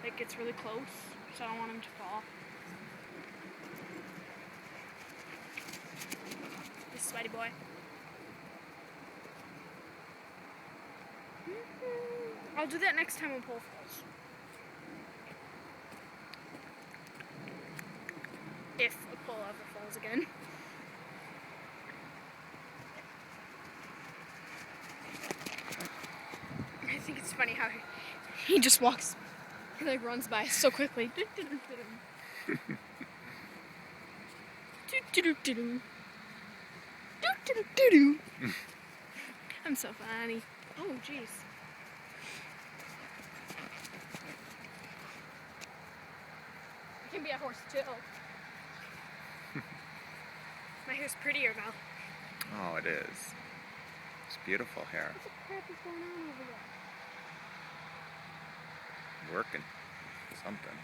It gets really close, so I don't want him to fall. This sweaty boy. I'll do that next time when Pole falls. If a pole ever falls again. I think it's funny how he just walks, he like runs by so quickly. I'm so funny. Oh, jeez. I can be a horse too. My hair's prettier now. Oh, it is. It's beautiful hair. What the crap is going on over there? Working. Something.